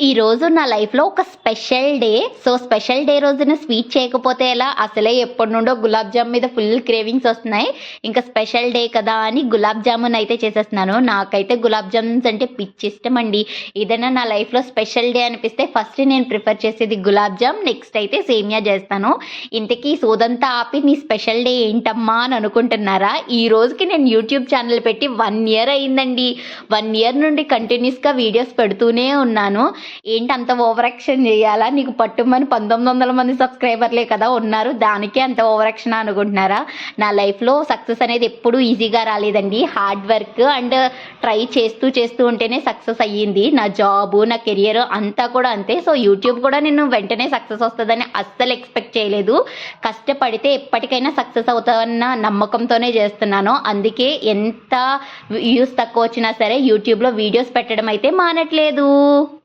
ఈ రోజు నా లైఫ్లో ఒక special day. So special day రోజున స్వీట్ చేయకపోతే ఎలా? అసలే ఎప్పటి నుండో గులాబ్ జామ్ మీద ఫుల్ క్రేవింగ్స్ వస్తున్నాయి. ఇంకా స్పెషల్ డే కదా అని గులాబ్ జామున్ అయితే చేసేస్తున్నాను. నాకైతే గులాబ్ జామున్స్ అంటే పిచ్చి ఇష్టం అండి. ఏదైనా నా లైఫ్లో స్పెషల్ డే అనిపిస్తే ఫస్ట్ నేను ప్రిఫర్ చేసేది గులాబ్ జామ్, నెక్స్ట్ అయితే సేమియా చేస్తాను. ఇంతకీ సోదంతా ఆపి నీ స్పెషల్ డే ఏంటమ్మా అని అనుకుంటున్నారా? ఈ రోజుకి నేను యూట్యూబ్ ఛానల్ పెట్టి 1 ఇయర్ అయిందండి. 1 ఇయర్ నుండి కంటిన్యూస్గా వీడియోస్ పెడుతూనే ఉన్నాను. ఏంటి అంత ఓవర్ యాక్షన్ చేయాలా? నీకు పట్టుమని 1900 మంది సబ్స్క్రైబర్లే కదా ఉన్నారు, దానికే అంత ఓవర్ యాక్షన్ అనుకుంటున్నారా? నా లైఫ్లో సక్సెస్ అనేది ఎప్పుడూ ఈజీగా రాలేదండి. హార్డ్ వర్క్ అండ్ ట్రై చేస్తూ ఉంటేనే సక్సెస్ అయ్యింది. నా జాబు, నా కెరియర్ అంతా కూడా అంతే. సో యూట్యూబ్ కూడా నేను వెంటనే సక్సెస్ వస్తుందని అస్సలు ఎక్స్పెక్ట్ చేయలేదు. కష్టపడితే ఎప్పటికైనా సక్సెస్ అవుతామన్న నమ్మకంతోనే చేస్తున్నాను. అందుకే ఎంత వ్యూస్ తక్కువ వచ్చినా సరే యూట్యూబ్లో వీడియోస్ పెట్టడం అయితే మానట్లేదు.